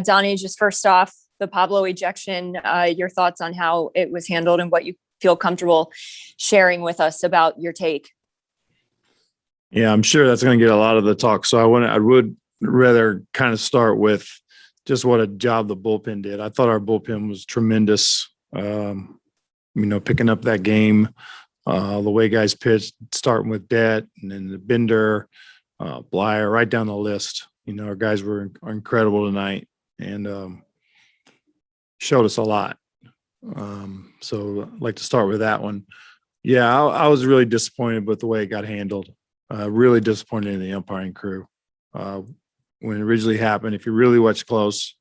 Donnie, just first off, the Pablo ejection, your thoughts on how it was handled and what you feel comfortable sharing with us about your take. Yeah, I'm sure that's going to get a lot of the talk. So I would rather kind of start with just what a job the bullpen did. I thought our bullpen was tremendous. Picking up that game, the way guys pitched, starting with Det and then the Bender, Blyer, right down the list. Our guys are incredible tonight and showed us a lot. So I'd like to start with that one. Yeah, I was really disappointed with the way it got handled. Really disappointed in the umpiring crew. When it originally happened, if you really watch close,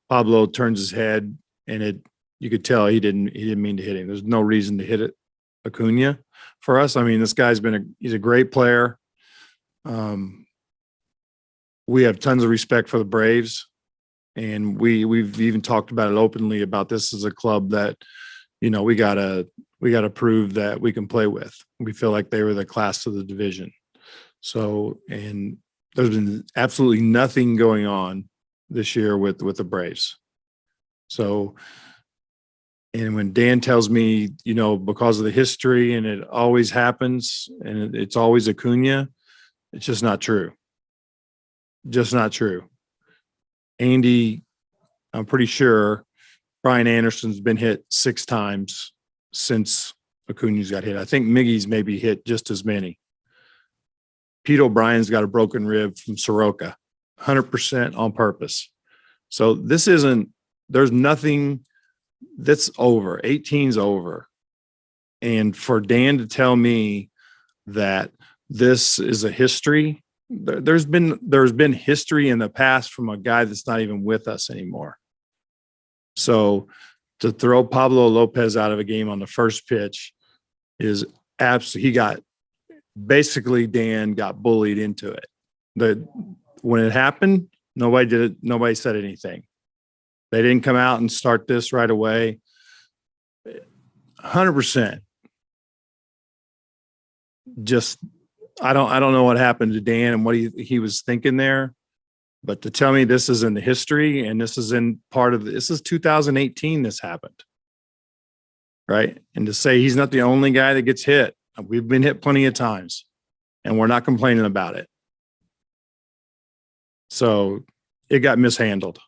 Pablo turns his head and you could tell he didn't mean to hit him. There's no reason to hit it, Acuna, for us. I mean, this guy's he's a great player. We have tons of respect for the Braves, and we've even talked about it openly about this as a club that, we gotta prove that we can play with. We feel like they were the class of the division. So, and there's been absolutely nothing going on this year with the Braves. So, and when Dan tells me, because of the history and it always happens and it's always Acuna, it's just not true. Just not true. Andy, I'm pretty sure Brian Anderson's been hit 6 times since Acuna's got hit. I think Miggy's maybe hit just as many. Pete O'Brien's got a broken rib from Soroka, 100% on purpose. So there's nothing that's over. 18's over. And for Dan to tell me that this is a history, there's been history in the past from a guy that's not even with us anymore. So to throw Pablo Lopez out of a game on the first pitch is absolutely, Dan got bullied into it. When it happened, nobody did it. Nobody said anything. They didn't come out and start this right away. 100%. Just, I don't know what happened to Dan and what he was thinking there, but to tell me this is in the history and this is in this is 2018 this happened, right? And to say he's not the only guy that gets hit. We've been hit plenty of times and we're not complaining about it. So it got mishandled.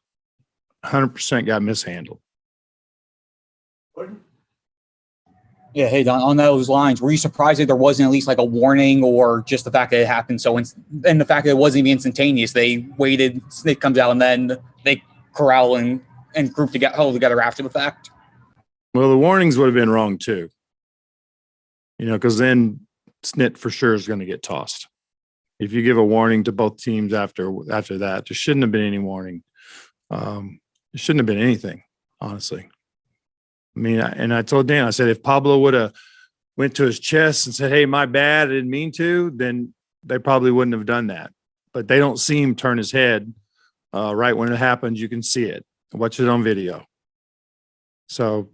100% got mishandled. Yeah, hey, Don, on those lines, were you surprised that there wasn't at least like a warning or just the fact that it happened and the fact that it wasn't even instantaneous? They waited, Snit comes out, and then they corral and group together after the fact? Well, the warnings would have been wrong too. Because then Snit for sure is going to get tossed. If you give a warning to both teams after that, there shouldn't have been any warning. There shouldn't have been anything, honestly. I mean, and I told Dan, I said, if Pablo would have went to his chest and said, hey, my bad, I didn't mean to, then they probably wouldn't have done that. But they don't see him turn his head right when it happens. You can see it. Watch it on video. So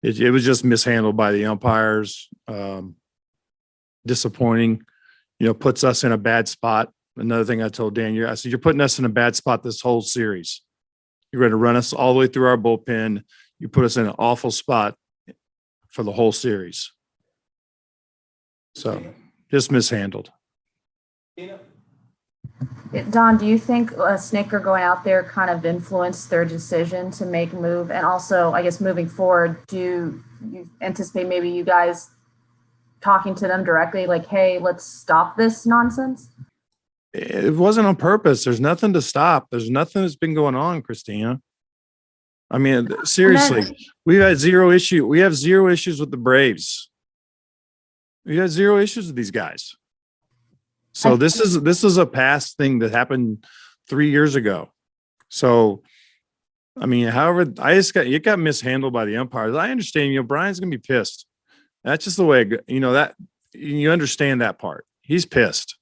it was just mishandled by the umpires. Disappointing, puts us in a bad spot. Another thing I told Dan, I said, you're putting us in a bad spot this whole series. You're going to run us all the way through our bullpen. You put us in an awful spot for the whole series. So just mishandled. Don, do you think Snicker going out there kind of influenced their decision to make a move? And also, I guess moving forward, do you anticipate maybe you guys talking to them directly like, hey, let's stop this nonsense? It wasn't on purpose. There's nothing to stop. There's nothing that's been going on, Christina. I mean, seriously, we've had zero issue. We have zero issues with the Braves. We had zero issues with these guys. So this is a past thing that happened 3 years ago. So, I mean, however, it got mishandled by the umpires. I understand, Brian's gonna be pissed. That's just the way, that you understand that part. He's pissed,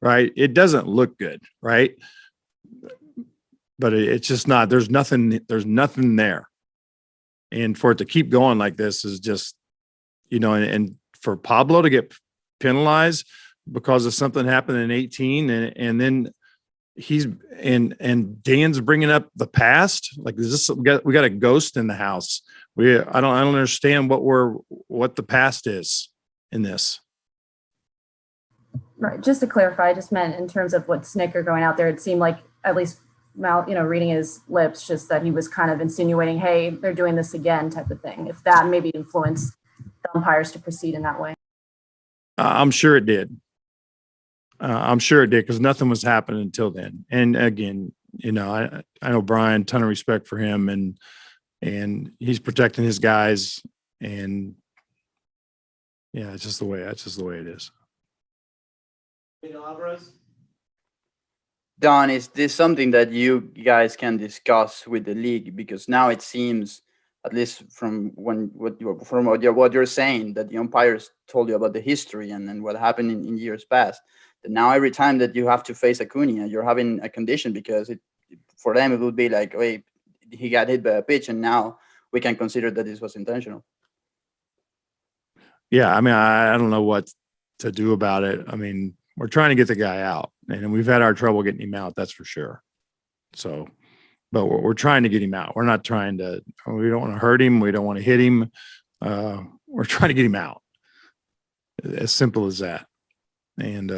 right? It doesn't look good, right? But it's just not. There's nothing there, and for it to keep going like this is just, and for Pablo to get penalized because of something happened in 18, and then he's and Dan's bringing up the past. Like, is this we got a ghost in the house? I don't understand what the past is in this. Right. Just to clarify, I just meant in terms of what Snicker going out there, it seemed like, at least reading his lips, just that he was kind of insinuating, hey, they're doing this again type of thing. If that maybe influenced the umpires to proceed in that way. I'm sure it did. I'm sure it did, because nothing was happening until then. And again, I know Brian, ton of respect for him, and he's protecting his guys. And yeah, that's just the way it is. Don, is this something that you guys can discuss with the league? Because now it seems, at least from what you're saying, that the umpires told you about the history and what happened in years past. That now every time that you have to face Acuna, you're having a condition, because for them it would be like, wait, he got hit by a pitch, and now we can consider that this was intentional. Yeah, I mean, I don't know what to do about it. I mean, we're trying to get the guy out, and we've had our trouble getting him out, that's for sure. So, but we're trying to get him out. We're not trying to, we don't want to hurt him. We don't want to hit him. We're trying to get him out. As simple as that. And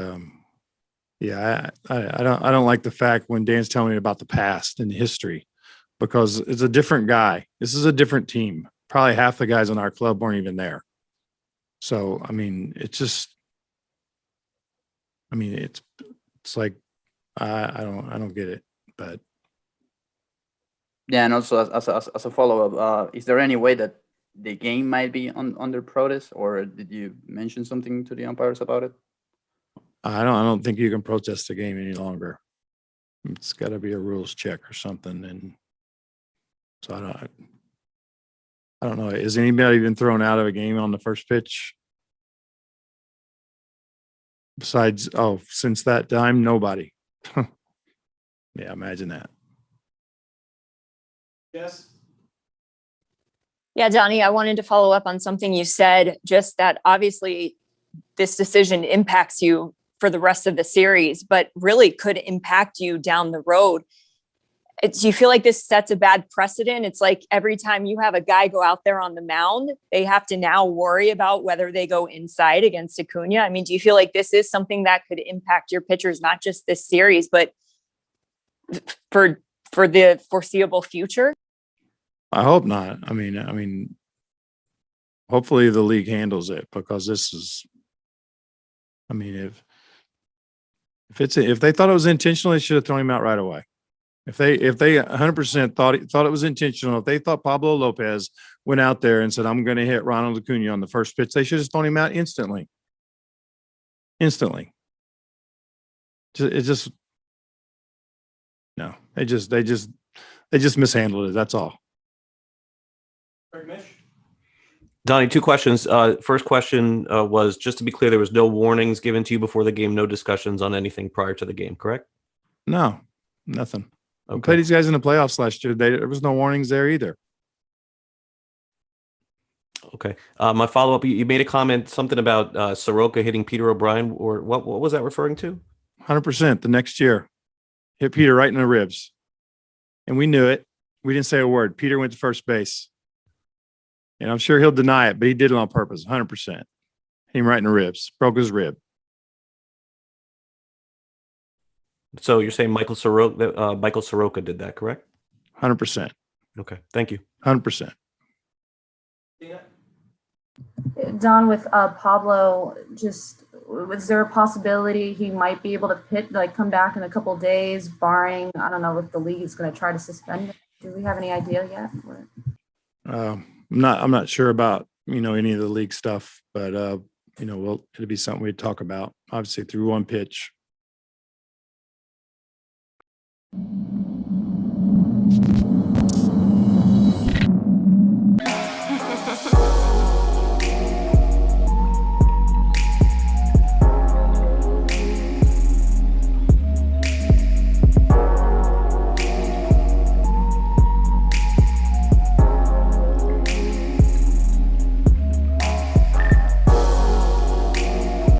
yeah, I don't like the fact when Dan's telling me about the past and history, because it's a different guy. This is a different team. Probably half the guys on our club weren't even there. So, I mean, it's just, it's like, I don't get it, but. Yeah, and also as a follow-up, is there any way that the game might be under protest, or did you mention something to the umpires about it? I don't think you can protest the game any longer. It's got to be a rules check or something. And so I don't know. Is anybody been thrown out of a game on the first pitch? Besides, since that time, nobody. Yeah, imagine that. Yes. Yeah, Johnny, I wanted to follow up on something you said, just that obviously this decision impacts you for the rest of the series, but really could impact you down the road. Do you feel like this sets a bad precedent? It's like every time you have a guy go out there on the mound, they have to now worry about whether they go inside against Acuna. I mean, do you feel like this is something that could impact your pitchers, not just this series, but for the foreseeable future? I hope not. I mean, hopefully the league handles it, because this is, I mean, if they thought it was intentional, they should have thrown him out right away. If they 100% thought it was intentional, if they thought Pablo Lopez went out there and said, I'm going to hit Ronald Acuna on the first pitch, they should have thrown him out instantly. Instantly. No, they just mishandled it. That's all. Donnie, two questions. First question was, just to be clear, there was no warnings given to you before the game, no discussions on anything prior to the game, correct? No, nothing. We Okay. played these guys in the playoffs last year. There was no warnings there either. Okay. My follow-up, you made a comment, something about Soroka hitting Peter O'Brien, or what was that referring to? 100% the next year. Hit Peter right in the ribs. And we knew it. We didn't say a word. Peter went to first base. And I'm sure he'll deny it, but he did it on purpose, 100%. Hit him right in the ribs. Broke his rib. So you're saying Michael Soroka did that, correct? 100%. Okay. Thank you. 100%. Don, with Pablo, just was there a possibility he might be able to come back in a couple of days, barring, I don't know if the league is going to try to suspend him? Do we have any idea yet? I'm not sure about, any of the league stuff, but, it'll be something we'd talk about, obviously, through one pitch.